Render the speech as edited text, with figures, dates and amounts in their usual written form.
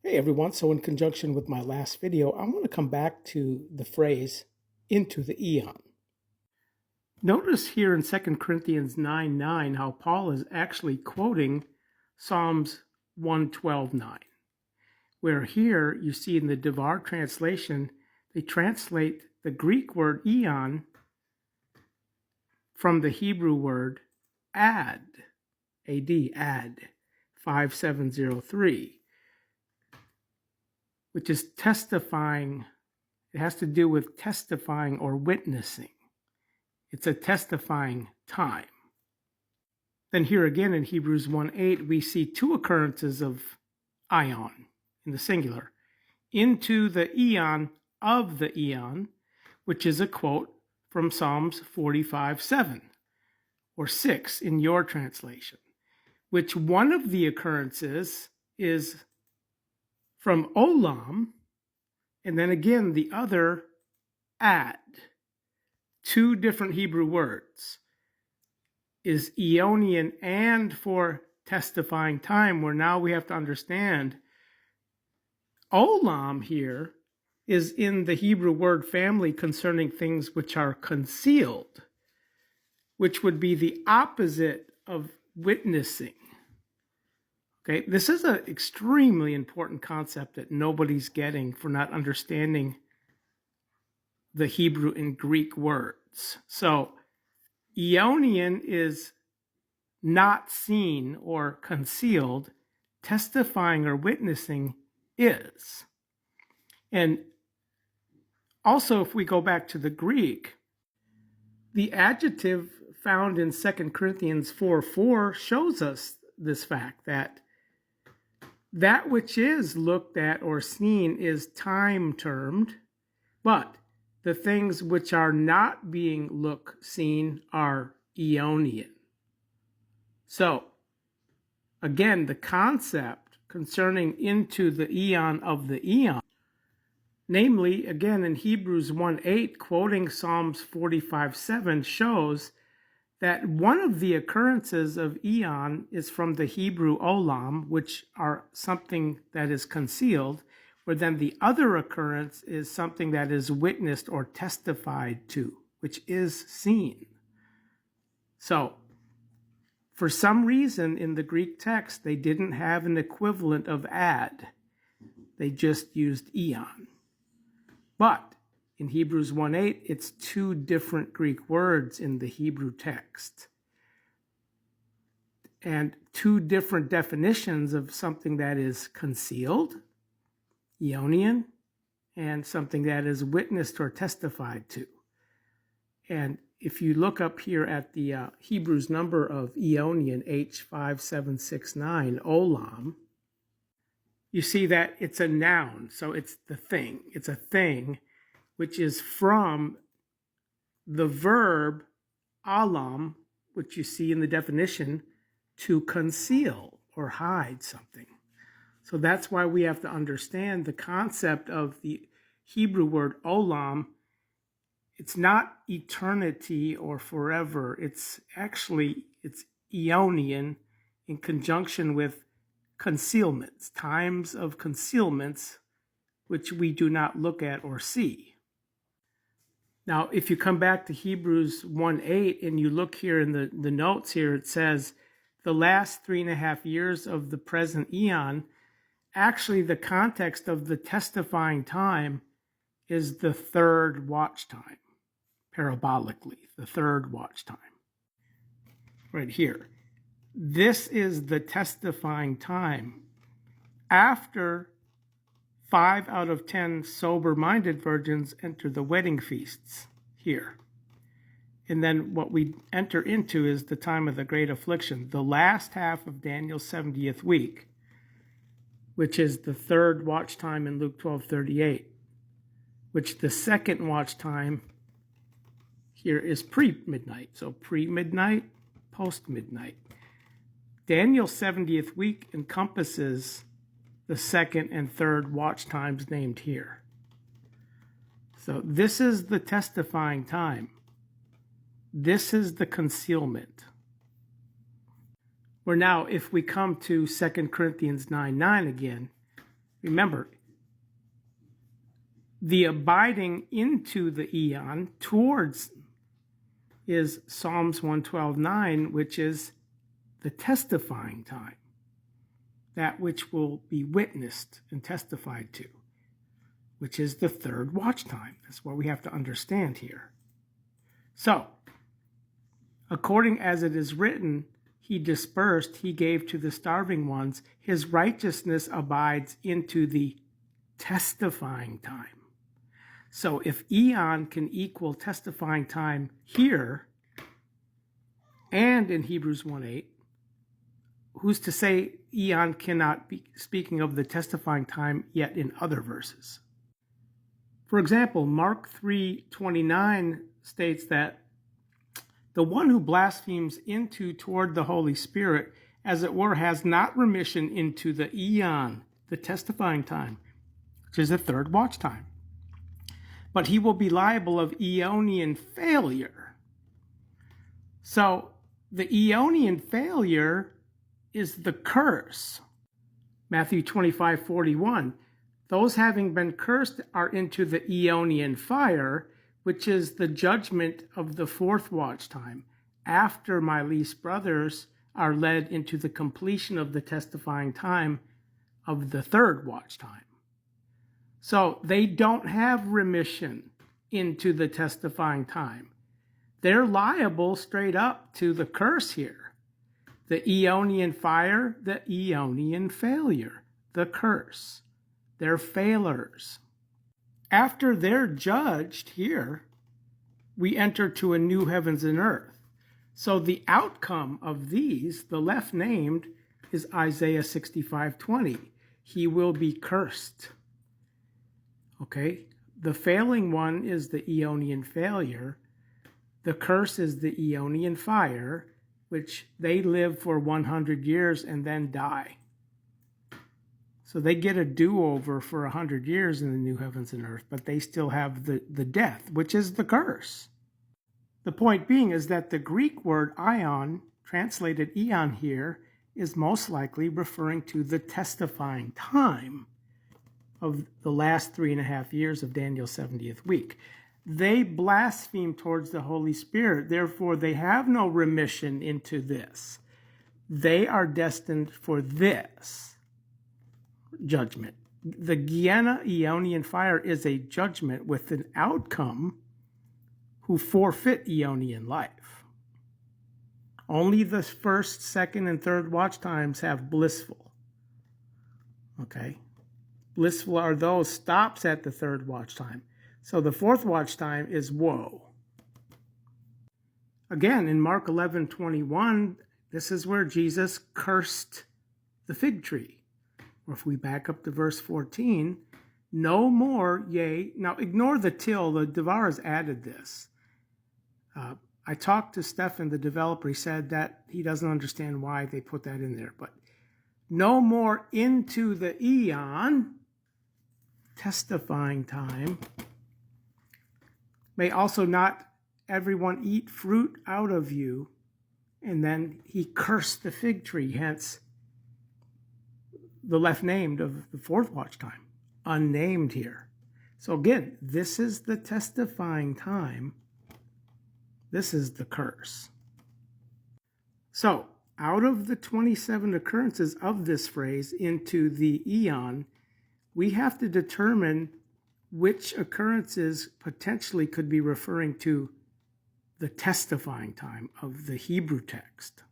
Hey everyone, so in conjunction with my last video, I want to come back to the phrase, into the eon. Notice here in 2 Corinthians 9:9 how Paul is actually quoting Psalms 112:9, where here you see in the Devar translation, they translate the Greek word eon from the Hebrew word ad, ad 5703. Which is testifying. It has to do with testifying or witnessing. It's a testifying time. Then here again in Hebrews 1:8, we see two occurrences of ion in the singular. Into the eon of the eon, which is a quote from Psalms 45:7 or 6 in your translation, which one of the occurrences is from olam, and then again the other ad. Two different Hebrew words is Eonian and for testifying time, where now we have to understand olam here is in the Hebrew word family concerning things which are concealed, which would be the opposite of witnessing. Okay, this is an extremely important concept that nobody's getting for not understanding the Hebrew and Greek words. So, Eonian is not seen or concealed. Testifying or witnessing is. And also, if we go back to the Greek, the adjective found in 2 Corinthians 4:4 shows us this fact that which is looked at or seen is time-termed, but the things which are not being seen are Eonian. So, again, the concept concerning into the eon of the eon, namely, again, in Hebrews 1:8, quoting Psalms 45:7, shows that one of the occurrences of eon is from the Hebrew olam, which are something that is concealed, where then the other occurrence is something that is witnessed or testified to, which is seen. So, for some reason in the Greek text, they didn't have an equivalent of ad. They just used eon. But in Hebrews 1:8, it's two different Greek words in the Hebrew text. And two different definitions of something that is concealed, Eonian, and something that is witnessed or testified to. And if you look up here at the Hebrews number of Eonian, H5769, olam, you see that it's a noun, so it's the thing. It's a thing which is from the verb alam, which you see in the definition, to conceal or hide something. So that's why we have to understand the concept of the Hebrew word olam. It's not eternity or forever. It's Eonian in conjunction with concealments, times of concealments, which we do not look at or see. Now, if you come back to Hebrews 1:8 and you look here in the notes here, it says the last 3.5 years of the present eon. Actually, the context of the testifying time is the third watch time, parabolically, the third watch time. Right here. This is the testifying time after 5 out of 10 sober-minded virgins enter the wedding feasts here. And then what we enter into is the time of the great affliction, the last half of Daniel's 70th week, which is the third watch time in Luke 12:38, which the second watch time here is pre-midnight. So pre-midnight, post-midnight. Daniel's 70th week encompasses the second and third watch times named here. So this is the testifying time. This is the concealment. Where now, if we come to 2 Corinthians 9:9 again, Remember, the abiding into the eon towards is Psalms 112:9, which is the testifying time, that which will be witnessed and testified to, which is the third watch time. That's what we have to understand here. So, according as it is written, he dispersed, he gave to the starving ones, his righteousness abides into the testifying time. So if eon can equal testifying time here and in Hebrews 1:8, who's to say eon cannot be speaking of the testifying time yet in other verses? For example, Mark 3:29 states that the one who blasphemes into toward the Holy Spirit, as it were, has not remission into the eon, the testifying time, which is the third watch time. But he will be liable of Eonian failure. So the Eonian failure is the curse. Matthew 25:41. Those having been cursed are into the Eonian fire, which is the judgment of the fourth watch time, after my least brothers are led into the completion of the testifying time of the third watch time. So they don't have remission into the testifying time. They're liable straight up to the curse here. The Eonian fire, the Eonian failure, the curse. They're failures. After they're judged here, we enter to a new heavens and earth. So the outcome of these, the left named, is Isaiah 65:20. He will be cursed. Okay, the failing one is the Eonian failure. The curse is the Eonian fire, which they live for 100 years and then die. So they get a do-over for 100 years in the new heavens and earth, but they still have the death, which is the curse. The point being is that the Greek word ion, translated eon here, is most likely referring to the testifying time of the last 3.5 years of Daniel's 70th week. They blaspheme towards the Holy Spirit, therefore they have no remission into this. They are destined for this judgment. The Gehenna Eonian fire is a judgment with an outcome who forfeit Eonian life. Only the first, second, and third watch times have blissful. Okay? Blissful are those stops at the third watch time. So the fourth watch time is woe. Again, in Mark 11:21, this is where Jesus cursed the fig tree. Or if we back up to verse 14, no more, yea. Now ignore the till, the Devar has added this. I talked to Stefan, the developer. He said that he doesn't understand why they put that in there. But no more into the eon, testifying time. May also not everyone eat fruit out of you. And then he cursed the fig tree, hence the left named of the fourth watch time, unnamed here. So again, this is the testifying time. This is the curse. So out of the 27 occurrences of this phrase into the eon, we have to determine which occurrences potentially could be referring to the testifying time of the Hebrew text.